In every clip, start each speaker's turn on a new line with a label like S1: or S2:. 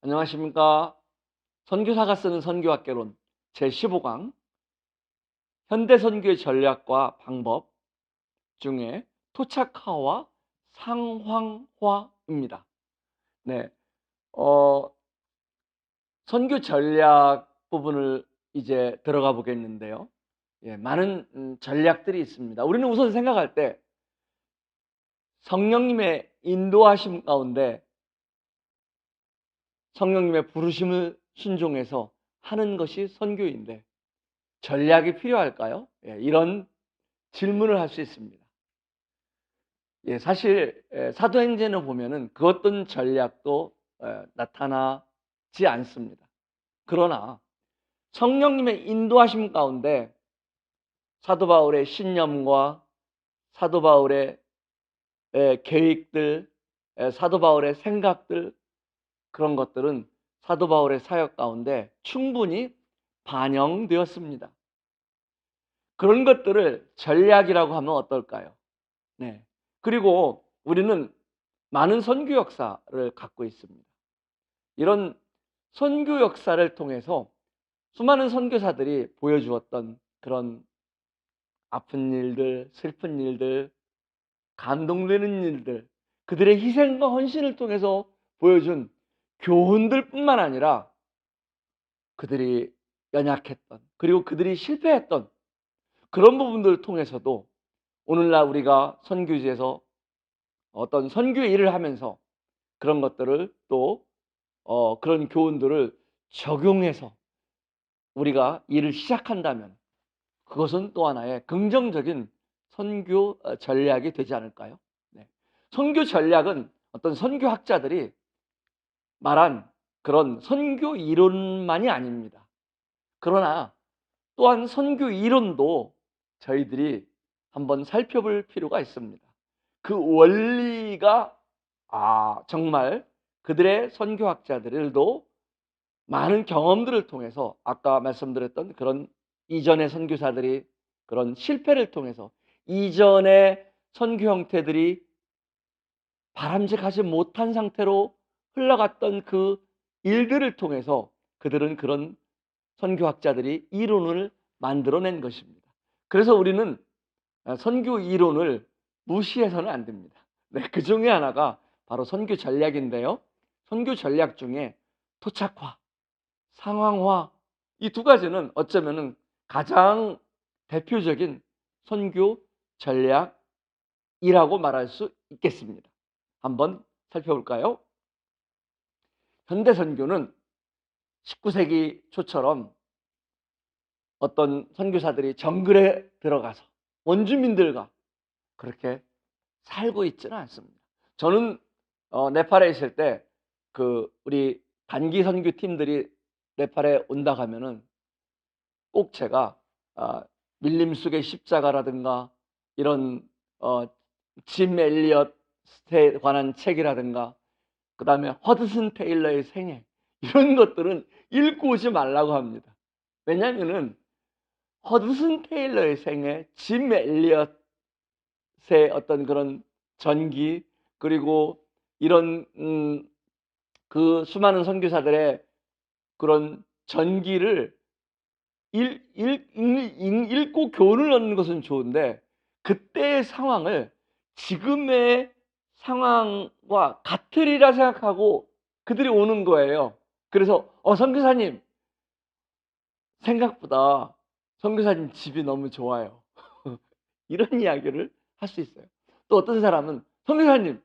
S1: 안녕하십니까. 선교사가 쓰는 선교학개론 제15강 현대 선교의 전략과 방법 중에 토착화와 상황화입니다. 네, 어, 선교 전략 부분을 이제 들어가 보겠는데요. 많은 전략들이 있습니다. 우리는 우선 생각할 때 성령님의 인도하심 가운데 성령님의 부르심을 순종해서 하는 것이 선교인데 전략이 필요할까요? 이런 질문을 할 수 있습니다. 사실 사도행전을 보면은 그 어떤 전략도 나타나지 않습니다. 그러나 성령님의 인도하심 가운데 사도 바울의 신념과 사도 바울의 계획들, 사도 바울의 생각들, 그런 것들은 사도 바울의 사역 가운데 충분히 반영되었습니다. 그런 것들을 전략이라고 하면 어떨까요? 네. 그리고 우리는 많은 선교 역사를 갖고 있습니다. 이런 선교 역사를 통해서 수많은 선교사들이 보여주었던 그런 아픈 일들, 슬픈 일들, 감동되는 일들, 그들의 희생과 헌신을 통해서 보여준 교훈들 뿐만 아니라 그들이 연약했던, 그리고 그들이 실패했던 그런 부분들을 통해서도 오늘날 우리가 선교지에서 어떤 선교의 일을 하면서 그런 것들을 또 그런 교훈들을 적용해서 우리가 일을 시작한다면 그것은 또 하나의 긍정적인 선교 전략이 되지 않을까요? 네. 선교 전략은 어떤 선교학자들이 말한 그런 선교 이론만이 아닙니다. 그러나 또한 선교 이론도 저희들이 한번 살펴볼 필요가 있습니다. 그 원리가 정말 그들의 선교학자들도 많은 경험들을 통해서 아까 말씀드렸던 그런 이전의 선교사들이 그런 실패를 통해서 이전의 선교 형태들이 바람직하지 못한 상태로 흘러갔던 그 일들을 통해서 그들은 그런 선교학자들이 이론을 만들어낸 것입니다. 그래서 우리는 선교 이론을 무시해서는 안 됩니다. 네, 그 중에 하나가 바로 선교 전략인데요. 선교 전략 중에 토착화, 상황화, 이 두 가지는 어쩌면은 가장 대표적인 선교 전략이라고 말할 수 있겠습니다. 한번 살펴볼까요? 현대 선교는 19세기 초처럼 어떤 선교사들이 정글에 들어가서 원주민들과 그렇게 살고 있지는 않습니다. 저는 네팔에 있을 때 우리 단기 선교 팀들이 네팔에 온다 하면은 꼭 제가 밀림 속의 십자가라든가 이런 짐 엘리엇에 관한 책이라든가 그다음에 허드슨 테일러의 생애 이런 것들은 읽고 오지 말라고 합니다. 왜냐하면은 허드슨 테일러의 생애, 짐 엘리엇의 어떤 그런 전기 그리고 이런 그 수많은 선교사들의 그런 전기를 읽고 교훈을 얻는 것은 좋은데 그때의 상황을 지금의 상황과 같으리라 생각하고 그들이 오는 거예요. 그래서 선교사님 생각보다 선교사님 집이 너무 좋아요. 이런 이야기를 할 수 있어요. 또 어떤 사람은 선교사님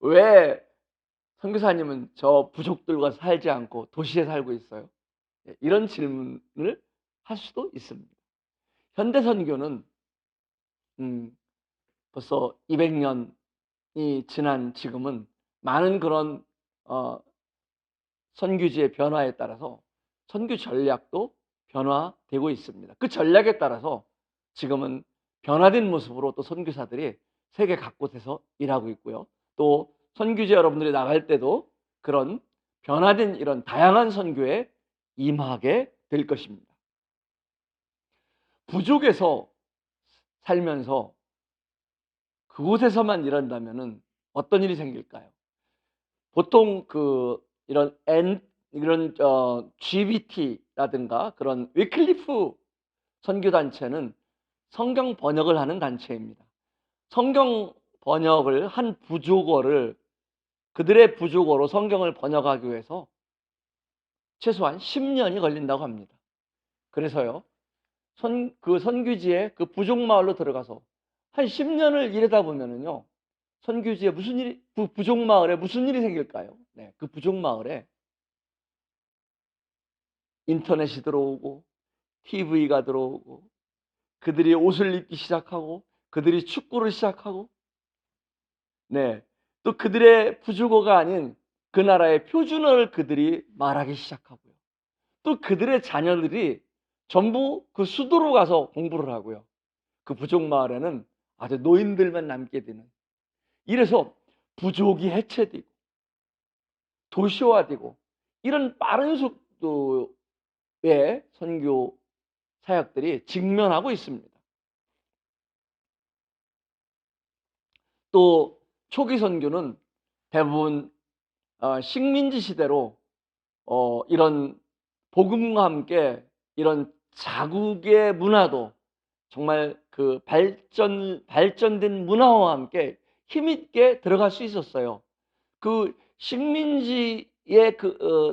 S1: 왜 선교사님은 저 부족들과 살지 않고 도시에 살고 있어요? 이런 질문을 할 수도 있습니다. 현대 선교는 벌써 200년이 지난 지금은 많은 그런 선교지의 변화에 따라서 선교 전략도 변화되고 있습니다. 그 전략에 따라서 지금은 변화된 모습으로 또 선교사들이 세계 각곳에서 일하고 있고요. 또 선교지 여러분들이 나갈 때도 그런 변화된 이런 다양한 선교의 임하게 될 것입니다. 부족에서 살면서 그곳에서만 일한다면은 어떤 일이 생길까요? 보통 이런 GBT라든가 그런 위클리프 선교 단체는 성경 번역을 하는 단체입니다. 성경 번역을 한 부족어를 그들의 부족어로 성경을 번역하기 위해서 최소한 10년이 걸린다고 합니다. 그래서요, 그 선교지에 그 부족 마을로 들어가서 한 10년을 일하다 보면은요, 선교지에 부족 마을에 무슨 일이 생길까요? 네, 그 부족 마을에 인터넷이 들어오고, TV가 들어오고, 그들이 옷을 입기 시작하고, 그들이 축구를 시작하고, 네, 또 그들의 부족어가 아닌 그 나라의 표준어를 그들이 말하기 시작하고요. 또 그들의 자녀들이 전부 그 수도로 가서 공부를 하고요. 그 부족 마을에는 아주 노인들만 남게 되는. 이래서 부족이 해체되고 도시화되고 이런 빠른 속도의 선교 사역들이 직면하고 있습니다. 또 초기 선교는 대부분 식민지 시대로 이런 복음과 함께 이런 자국의 문화도 정말 그 발전된 문화와 함께 힘있게 들어갈 수 있었어요. 그 식민지의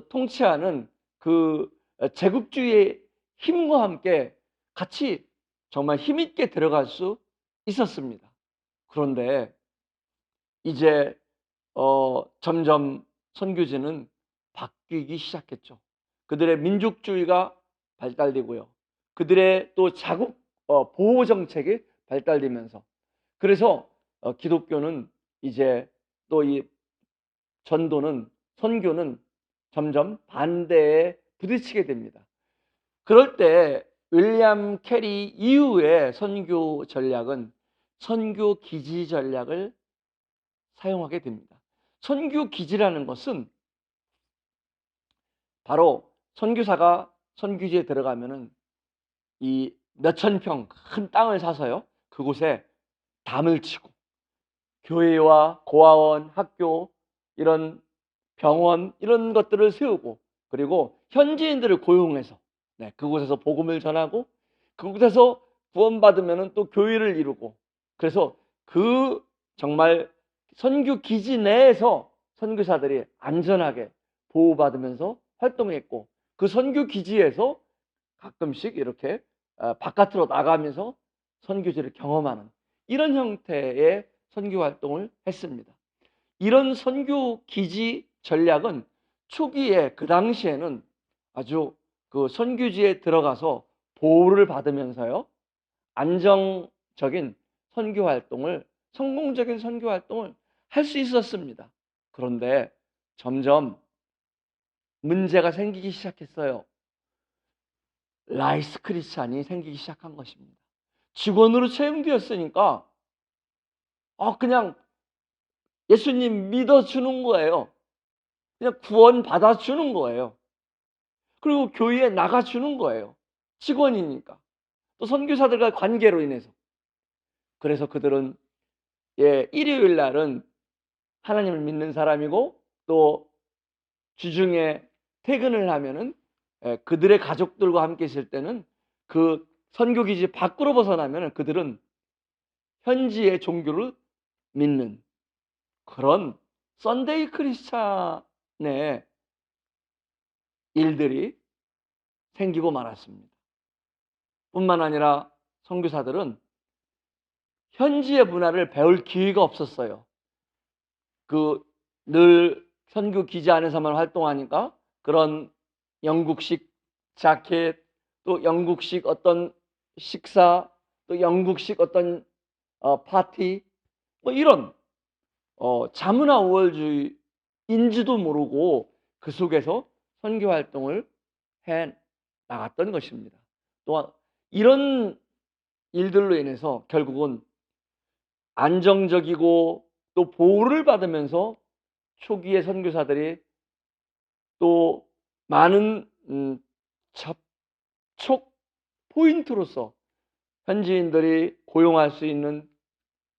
S1: 통치하는 그 제국주의의 힘과 함께 같이 정말 힘있게 들어갈 수 있었습니다. 그런데 이제 점점 선교지는 바뀌기 시작했죠. 그들의 민족주의가 발달되고요. 그들의 또 자국 보호 정책이 발달되면서 그래서 기독교는 이제 또 이 선교는 점점 반대에 부딪히게 됩니다. 그럴 때 윌리엄 캐리 이후의 선교 전략은 선교 기지 전략을 사용하게 됩니다. 선교 기지라는 것은 바로 선교사가 선교지에 들어가면은 이 몇천 평 큰 땅을 사서요. 그곳에 담을 치고 교회와 고아원, 학교, 이런 병원 이런 것들을 세우고 그리고 현지인들을 고용해서 그곳에서 복음을 전하고 그곳에서 구원받으면 또 교회를 이루고 그래서 그 정말 선교 기지 내에서 선교사들이 안전하게 보호받으면서 활동했고 그 선교 기지에서 가끔씩 이렇게 바깥으로 나가면서 선교지를 경험하는 이런 형태의 선교 활동을 했습니다. 이런 선교 기지 전략은 초기에 그 당시에는 아주 그 선교지에 들어가서 보호를 받으면서요 안정적인 선교 활동을 성공적인 선교 활동을 할 수 있었습니다. 그런데 점점 문제가 생기기 시작했어요. 라이스 크리스찬이 생기기 시작한 것입니다. 직원으로 채용되었으니까 그냥 예수님 믿어주는 거예요. 그냥 구원 받아주는 거예요. 그리고 교회에 나가주는 거예요. 직원이니까. 또 선교사들과 관계로 인해서. 그래서 그들은 일요일 날은 하나님을 믿는 사람이고 또 주중에 퇴근을 하면은 그들의 가족들과 함께 있을 때는 그 선교기지 밖으로 벗어나면은 그들은 현지의 종교를 믿는 그런 썬데이 크리스찬의 일들이 생기고 말았습니다. 뿐만 아니라 선교사들은 현지의 문화를 배울 기회가 없었어요. 늘 선교 기지 안에서만 활동하니까 그런 영국식 자켓, 또 영국식 어떤 식사, 또 영국식 어떤 파티, 뭐 이런 자문화 우월주의인지도 모르고 그 속에서 선교 활동을 해 나갔던 것입니다. 또한 이런 일들로 인해서 결국은 안정적이고 또 보호를 받으면서 초기의 선교사들이 또 많은 접촉 포인트로서 현지인들이 고용할 수 있는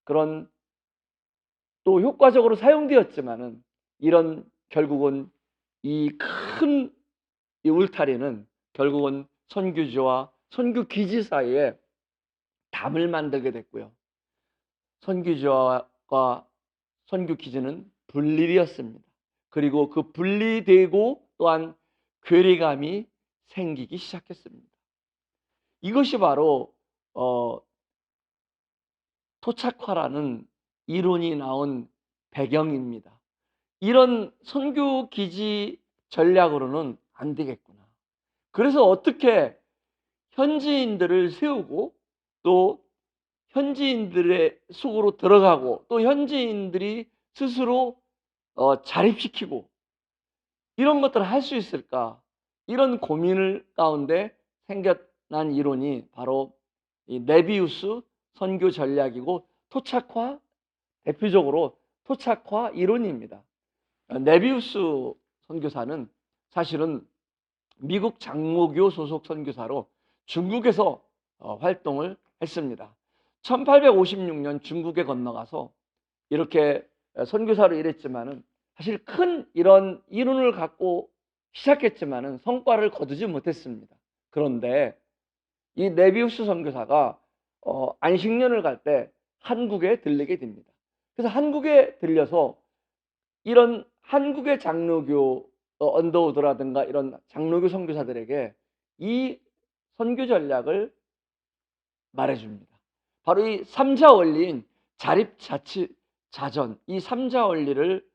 S1: 그런, 또 효과적으로 사용되었지만은, 이런 결국은 이 큰 이 울타리는 결국은 선교지와 선교 기지 사이에 담을 만들게 됐고요. 선교지와 선교 기지는 분리되었습니다. 그리고 그 분리되고 또한 괴리감이 생기기 시작했습니다. 이것이 바로 토착화라는 이론이 나온 배경입니다. 이런 선교 기지 전략으로는 안 되겠구나. 그래서 어떻게 현지인들을 세우고 또 현지인들의 속으로 들어가고 또 현지인들이 스스로 자립시키고 이런 것들을 할 수 있을까? 이런 고민을 가운데 생겨난 이론이 바로 이 네비우스 선교 전략이고, 토착화, 대표적으로 토착화 이론입니다. 네비우스 선교사는 사실은 미국 장로교 소속 선교사로 중국에서 활동을 했습니다. 1856년 중국에 건너가서 이렇게 선교사로 일했지만은, 사실 큰 이런 이론을 갖고 시작했지만은 성과를 거두지 못했습니다. 그런데 이 네비우스 선교사가 안식년을 갈 때 한국에 들리게 됩니다. 그래서 한국에 들려서 이런 한국의 장로교 언더우드라든가 이런 장로교 선교사들에게 이 선교 전략을 말해줍니다. 바로 이 삼자 원리인 자립, 자치, 자전, 이 삼자 원리를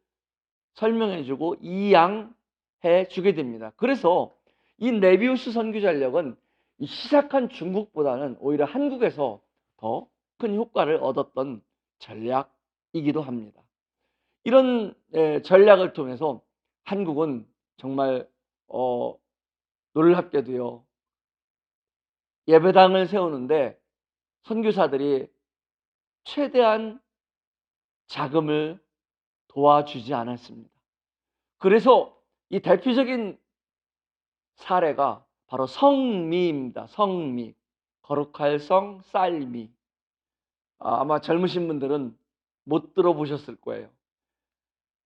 S1: 설명해주고 이양해 주게 됩니다. 그래서 이 네비우스 선교 전략은 시작한 중국보다는 오히려 한국에서 더 큰 효과를 얻었던 전략이기도 합니다. 이런 전략을 통해서 한국은 정말 놀랍게도요, 예배당을 세우는데 선교사들이 최대한 자금을 도와주지 않았습니다. 그래서 이 대표적인 사례가 바로 성미입니다. 성미. 거룩할 성, 쌀미. 아마 젊으신 분들은 못 들어보셨을 거예요.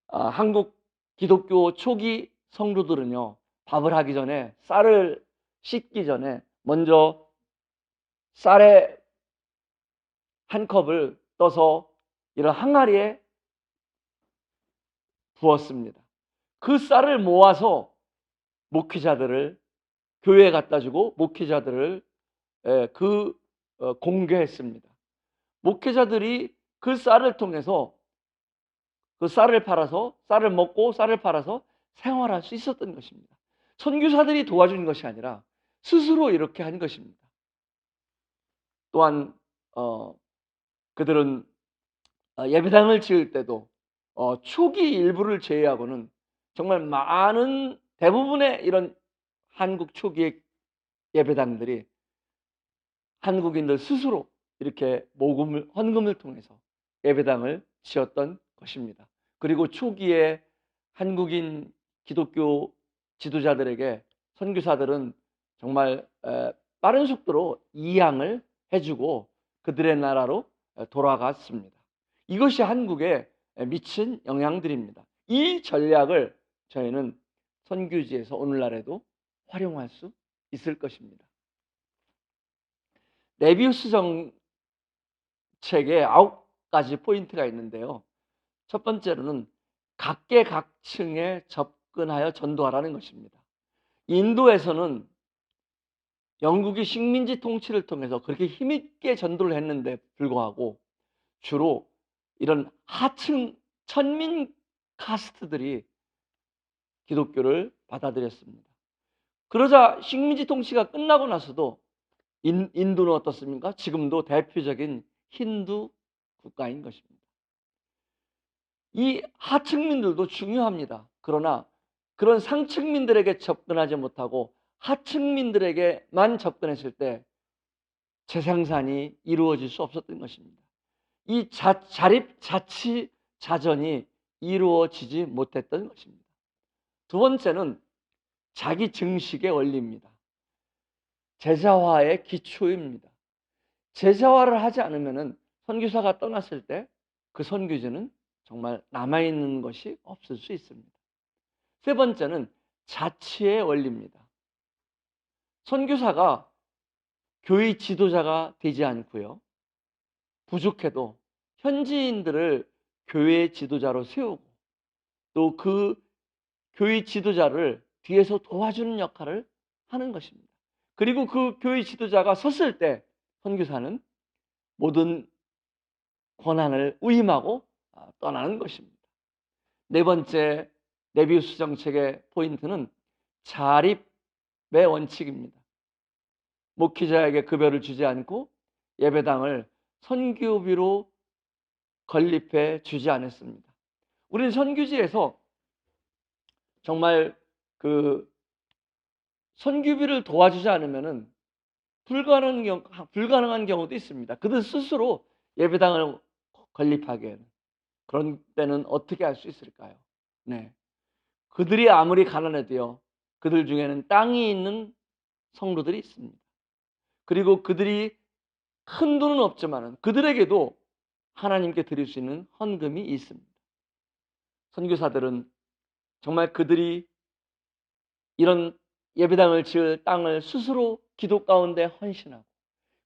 S1: 한국 기독교 초기 성도들은요, 밥을 하기 전에, 쌀을 씻기 전에 먼저 쌀에 한 컵을 떠서 이런 항아리에 부었습니다. 그 쌀을 모아서 목회자들을 교회에 갖다 주고 목회자들을 공개했습니다. 목회자들이 그 쌀을 통해서, 그 쌀을 팔아서, 쌀을 먹고 쌀을 팔아서 생활할 수 있었던 것입니다. 선교사들이 도와준 것이 아니라 스스로 이렇게 한 것입니다. 또한 그들은 예배당을 지을 때도 초기 일부를 제외하고는 정말 많은, 대부분의 이런 한국 초기의 예배당들이 한국인들 스스로 이렇게 헌금을 통해서 예배당을 지었던 것입니다. 그리고 초기에 한국인 기독교 지도자들에게 선교사들은 정말 빠른 속도로 이양을 해주고 그들의 나라로 돌아갔습니다. 이것이 한국에 미친 영향들입니다. 이 전략을 저희는 선교지에서 오늘날에도 활용할 수 있을 것입니다. 네비우스 정책에 9가지 포인트가 있는데요. 첫 번째로는 각계각층에 접근하여 전도하라는 것입니다. 인도에서는 영국이 식민지 통치를 통해서 그렇게 힘있게 전도를 했는데 불구하고 주로 이런 하층 천민 카스트들이 기독교를 받아들였습니다. 그러자 식민지 통치가 끝나고 나서도 인도는 어떻습니까? 지금도 대표적인 힌두 국가인 것입니다. 이 하층민들도 중요합니다. 그러나 그런 상층민들에게 접근하지 못하고 하층민들에게만 접근했을 때 재생산이 이루어질 수 없었던 것입니다. 이 자립, 자치, 자전이 이루어지지 못했던 것입니다. 두 번째는 자기 증식의 원리입니다. 제자화의 기초입니다. 제자화를 하지 않으면은 선교사가 떠났을 때 그 선교지는 정말 남아있는 것이 없을 수 있습니다. 세 번째는 자치의 원리입니다. 선교사가 교회 지도자가 되지 않고요. 부족해도 현지인들을 교회 지도자로 세우고 또 그 교회 지도자를 뒤에서 도와주는 역할을 하는 것입니다. 그리고 그 교회 지도자가 섰을 때 선교사는 모든 권한을 위임하고 떠나는 것입니다. 네 번째 네비우스 정책의 포인트는 자립의 원칙입니다. 목회자에게 급여를 주지 않고 예배당을 선교비로 건립해 주지 않았습니다. 우리는 선교지에서 정말 그 선교비를 도와주지 않으면은 불가능한 경우도 있습니다. 그들 스스로 예배당을 건립하기에는. 그런 때는 어떻게 할 수 있을까요? 네. 그들이 아무리 가난해도요, 그들 중에는 땅이 있는 성도들이 있습니다. 그리고 그들이 큰 돈은 없지만은 그들에게도 하나님께 드릴 수 있는 헌금이 있습니다. 선교사들은 정말 그들이 이런 예배당을 지을 땅을 스스로 기도 가운데 헌신하고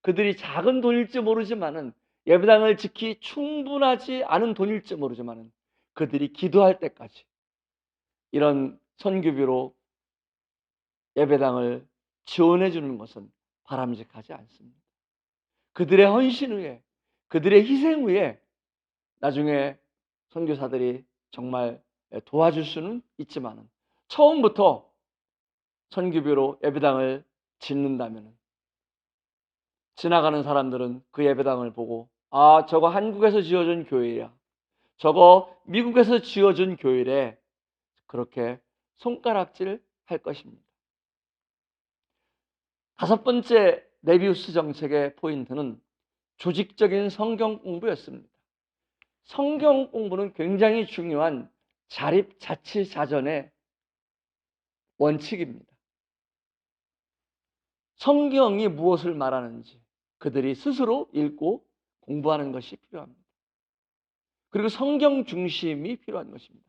S1: 그들이 작은 돈일지 모르지만은 예배당을 짓기 충분하지 않은 돈일지 모르지만은 그들이 기도할 때까지 이런 선교비로 예배당을 지원해 주는 것은 바람직하지 않습니다. 그들의 헌신 후에 그들의 희생 후에 나중에 선교사들이 정말 도와줄 수는 있지만은 처음부터 선교비로 예배당을 짓는다면 지나가는 사람들은 그 예배당을 보고 아, 저거 한국에서 지어준 교회야. 저거 미국에서 지어준 교회래. 그렇게 손가락질 할 것입니다. 다섯 번째 네비우스 정책의 포인트는 조직적인 성경 공부였습니다. 성경 공부는 굉장히 중요한 자립자치자전의 원칙입니다. 성경이 무엇을 말하는지 그들이 스스로 읽고 공부하는 것이 필요합니다. 그리고 성경 중심이 필요한 것입니다.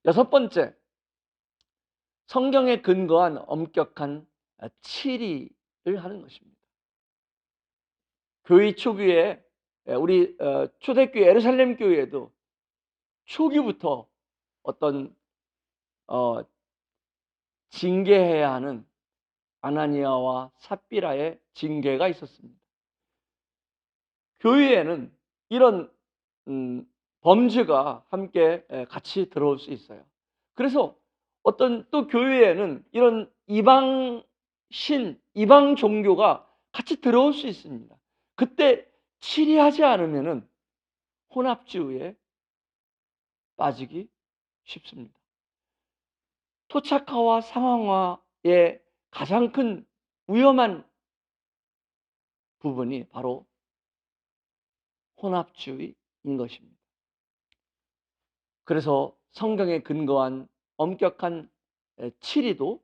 S1: 여섯 번째, 성경에 근거한 엄격한 치리를 하는 것입니다. 교회 초기에 우리 초대교회 예루살렘 교회에도 초기부터 어떤 징계해야 하는 아나니아와 삽비라의 징계가 있었습니다. 교회에는 이런 범죄가 함께 같이 들어올 수 있어요. 그래서 어떤 또 교회에는 이런 이방 종교가 같이 들어올 수 있습니다. 그때 치리하지 않으면은 혼합주의에 빠지기 쉽습니다. 토착화와 상황화의 가장 큰 위험한 부분이 바로 혼합주의인 것입니다. 그래서 성경에 근거한 엄격한 치리도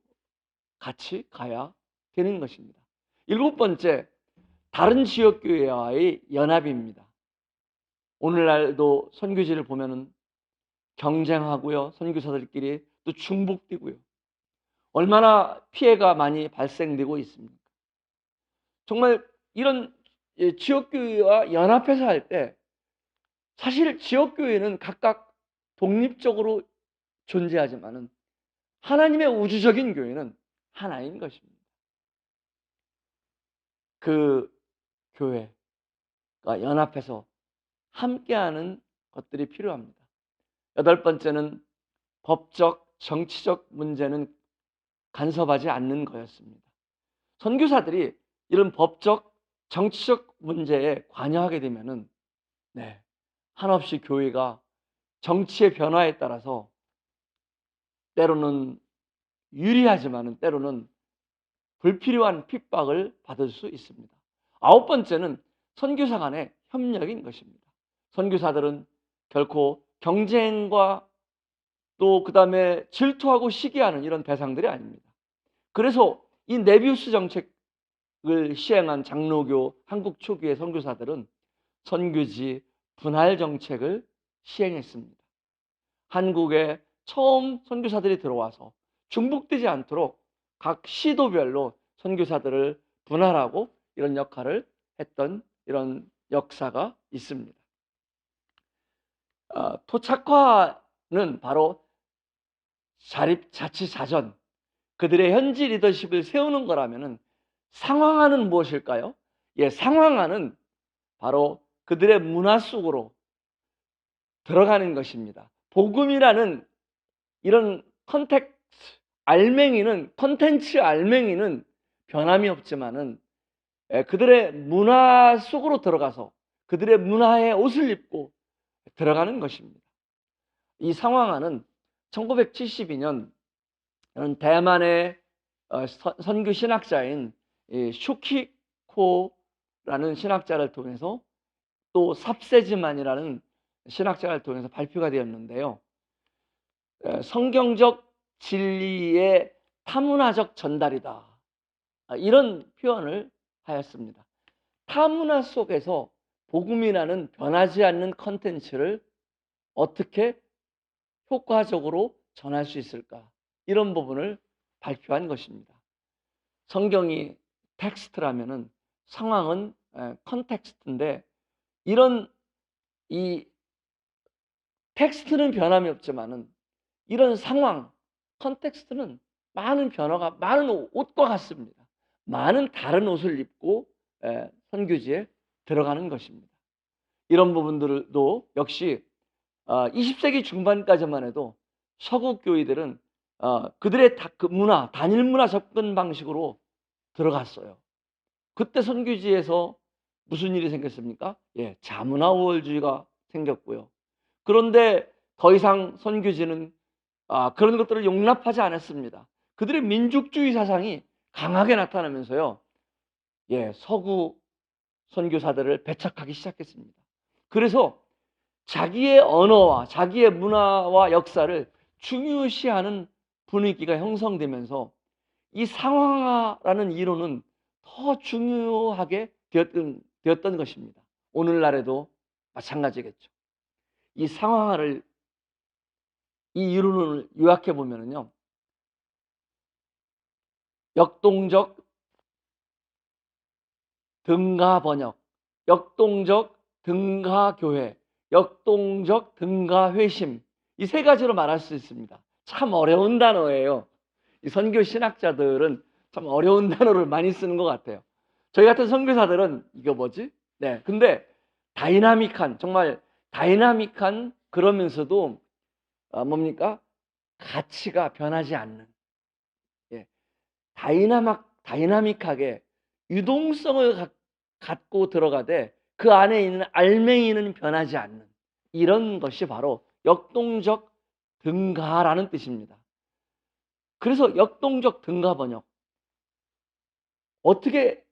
S1: 같이 가야 되는 것입니다. 일곱 번째, 다른 지역교회와의 연합입니다. 오늘날도 선교지를 보면은 경쟁하고요, 선교사들끼리 또 중복되고요. 얼마나 피해가 많이 발생되고 있습니까? 정말 이런 지역교회와 연합해서 할 때 사실 지역교회는 각각 독립적으로 존재하지만은 하나님의 우주적인 교회는 하나인 것입니다. 그 교회가 연합해서 함께하는 것들이 필요합니다. 여덟 번째는 법적, 정치적 문제는 간섭하지 않는 거였습니다. 선교사들이 이런 법적, 정치적 문제에 관여하게 되면은 한없이 교회가 정치의 변화에 따라서 때로는 유리하지만은 때로는 불필요한 핍박을 받을 수 있습니다. 아홉 번째는 선교사 간의 협력인 것입니다. 선교사들은 결코 경쟁과 또 그다음에 질투하고 시기하는 이런 대상들이 아닙니다. 그래서 이 네비우스 정책 시행한 장로교 한국 초기의 선교사들은 선교지 분할 정책을 시행했습니다. 한국에 처음 선교사들이 들어와서 중복되지 않도록 각 시도별로 선교사들을 분할하고 이런 역할을 했던 이런 역사가 있습니다. 토착화는 바로 자립자치자전, 그들의 현지 리더십을 세우는 거라면은 상황화는 무엇일까요? 상황화는 바로 그들의 문화 속으로 들어가는 것입니다. 복음이라는 이런 컨텐츠 알맹이는 변함이 없지만은 그들의 문화 속으로 들어가서 그들의 문화의 옷을 입고 들어가는 것입니다. 이 상황화는 1972년 대만의 선교 신학자인 슈키코라는 신학자를 통해서 또 삽세즈만이라는 신학자를 통해서 발표가 되었는데요. 성경적 진리의 타문화적 전달이다, 이런 표현을 하였습니다. 타문화 속에서 복음이라는 변하지 않는 컨텐츠를 어떻게 효과적으로 전할 수 있을까, 이런 부분을 발표한 것입니다. 성경이 텍스트라면은 상황은 컨텍스트인데, 이 텍스트는 변함이 없지만은 이런 상황, 컨텍스트는 많은 변화가, 많은 옷과 같습니다. 많은 다른 옷을 입고 선교지에 들어가는 것입니다. 이런 부분들도 역시 20세기 중반까지만 해도 서구 교회들은 그들의 단일 문화 접근 방식으로 들어갔어요. 그때 선교지에서 무슨 일이 생겼습니까? 자문화 우월주의가 생겼고요. 그런데 더 이상 선교지는 그런 것들을 용납하지 않았습니다. 그들의 민족주의 사상이 강하게 나타나면서요, 서구 선교사들을 배척하기 시작했습니다. 그래서 자기의 언어와 자기의 문화와 역사를 중요시하는 분위기가 형성되면서 이 상황화라는 이론은 더 중요하게 되었던 것입니다. 오늘날에도 마찬가지겠죠. 이 상황화를, 이 이론을 요약해 보면요, 역동적 등가 번역, 역동적 등가 교회, 역동적 등가 회심, 이 세 가지로 말할 수 있습니다. 참 어려운 단어예요. 이 선교 신학자들은 참 어려운 단어를 많이 쓰는 것 같아요. 저희 같은 선교사들은 이거 뭐지? 근데 정말 다이나믹한, 그러면서도 뭡니까? 가치가 변하지 않는, 다이나믹하게 유동성을 갖고 들어가되 그 안에 있는 알맹이는 변하지 않는, 이런 것이 바로 역동적 등가라는 뜻입니다. 그래서 역동적 등가 번역, 어떻게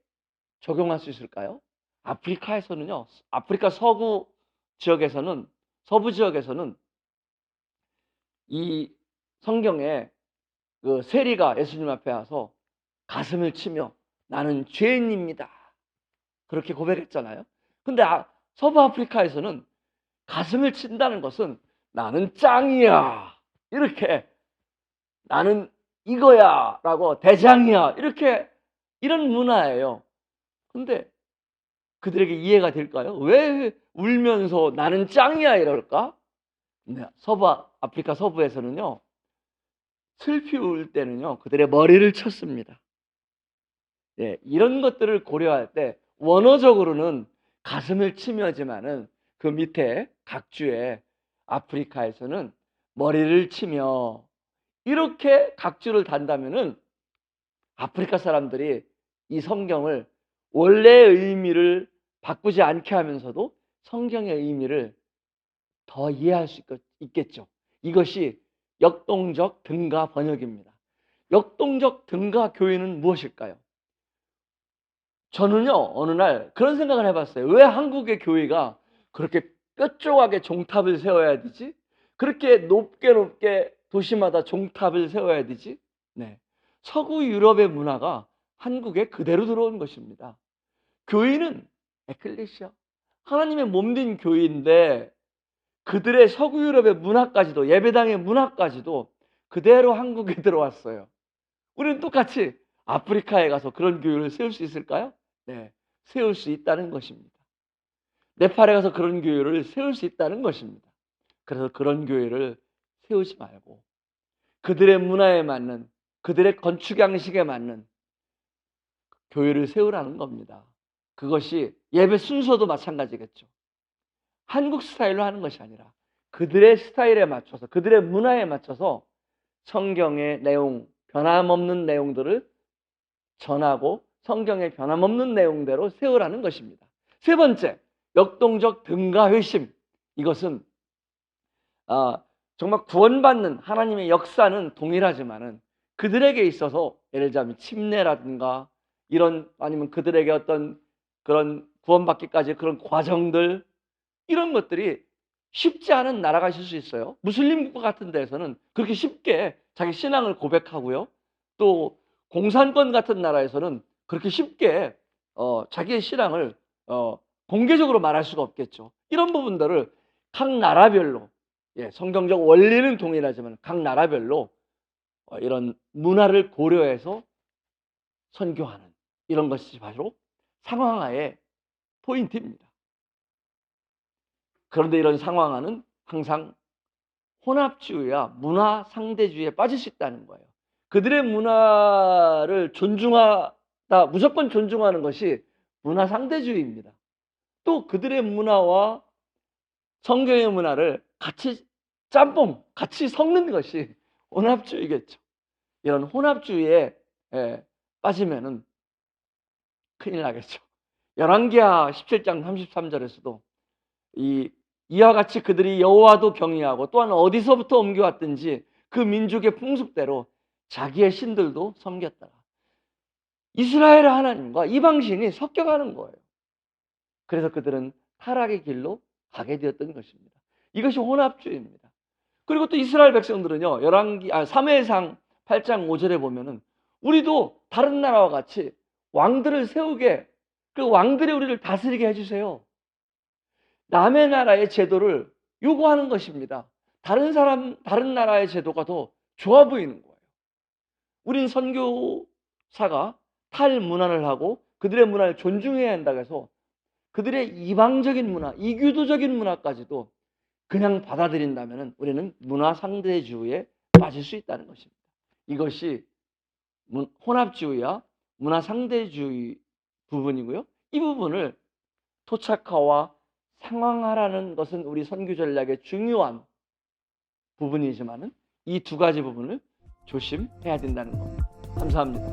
S1: 적용할 수 있을까요? 아프리카에서는요, 아프리카 서부 지역에서는 이 성경에 그 세리가 예수님 앞에 와서 가슴을 치며 나는 죄인입니다, 그렇게 고백했잖아요. 근데 서부 아프리카에서는 가슴을 친다는 것은 나는 짱이야, 이렇게, 나는 이거야 라고, 대장이야, 이렇게, 이런 문화예요. 근데 그들에게 이해가 될까요? 왜 울면서 나는 짱이야 이럴까? 아프리카 서부에서는요, 슬피 울 때는요, 그들의 머리를 쳤습니다. 이런 것들을 고려할 때 원어적으로는 가슴을 치며지만은 그 밑에 각주에 아프리카에서는 머리를 치며, 이렇게 각주를 단다면은 아프리카 사람들이 이 성경을 원래의 의미를 바꾸지 않게 하면서도 성경의 의미를 더 이해할 수 있겠죠. 이것이 역동적 등가 번역입니다. 역동적 등가 교회는 무엇일까요? 저는요, 어느 날 그런 생각을 해봤어요. 왜 한국의 교회가 그렇게 뾰족하게 종탑을 세워야 되지? 그렇게 높게 도시마다 종탑을 세워야 되지? 서구 유럽의 문화가 한국에 그대로 들어온 것입니다. 교인은 에클레시아, 하나님의 몸된 교회인데 그들의 서구 유럽의 문화까지도, 예배당의 문화까지도 그대로 한국에 들어왔어요. 우리는 똑같이 아프리카에 가서 그런 교회를 세울 수 있을까요? 네, 세울 수 있다는 것입니다. 네팔에 가서 그런 교회를 세울 수 있다는 것입니다. 그래서 그런 교회를 세우지 말고 그들의 문화에 맞는, 그들의 건축 양식에 맞는 교회를 세우라는 겁니다. 그것이 예배 순서도 마찬가지겠죠. 한국 스타일로 하는 것이 아니라 그들의 스타일에 맞춰서, 그들의 문화에 맞춰서 성경의 내용, 변함없는 내용들을 전하고 성경의 변함없는 내용대로 세우라는 것입니다. 세 번째, 역동적 등가 회심. 이것은 정말 구원받는 하나님의 역사는 동일하지만은 그들에게 있어서 예를 들자면 침례라든가 이런, 아니면 그들에게 어떤 그런 구원받기까지 그런 과정들, 이런 것들이 쉽지 않은 나라가 있을 수 있어요. 무슬림 국가 같은 데에서는 그렇게 쉽게 자기 신앙을 고백하고요. 또 공산권 같은 나라에서는 그렇게 쉽게 자기의 신앙을 공개적으로 말할 수가 없겠죠. 이런 부분들을 각 나라별로, 성경적 원리는 동일하지만 각 나라별로 이런 문화를 고려해서 선교하는, 이런 것이 바로 상황화의 포인트입니다. 그런데 이런 상황화는 항상 혼합주의와 문화 상대주의에 빠질 수 있다는 거예요. 그들의 문화를 존중하다, 무조건 존중하는 것이 문화 상대주의입니다. 또 그들의 문화와 성경의 문화를 같이 짬뽕, 같이 섞는 것이 혼합주의겠죠. 이런 혼합주의에 빠지면은 큰일 나겠죠. 열왕기하 17장 33절에서도 이와 같이 그들이 여호와도 경외하고 또한 어디서부터 옮겨왔든지 그 민족의 풍습대로 자기의 신들도 섬겼더라. 이스라엘의 하나님과 이방신이 섞여가는 거예요. 그래서 그들은 타락의 길로 가게 되었던 것입니다. 이것이 혼합주의입니다. 그리고 또 이스라엘 백성들은요, 사무엘상 8장 5절에 보면은 우리도 다른 나라와 같이 왕들을 세우게, 그 왕들이 우리를 다스리게 해주세요. 남의 나라의 제도를 요구하는 것입니다. 다른 나라의 제도가 더 좋아 보이는 거예요. 우린 선교사가 탈문화를 하고 그들의 문화를 존중해야 한다고 해서 그들의 이방적인 문화, 이교도적인 문화까지도 그냥 받아들인다면 우리는 문화 상대주의에 빠질 수 있다는 것입니다. 이것이 혼합주의와 문화 상대주의 부분이고요. 이 부분을 토착화와 상황화라는 것은 우리 선교 전략의 중요한 부분이지만은 이 두 가지 부분을 조심해야 된다는 겁니다. 감사합니다.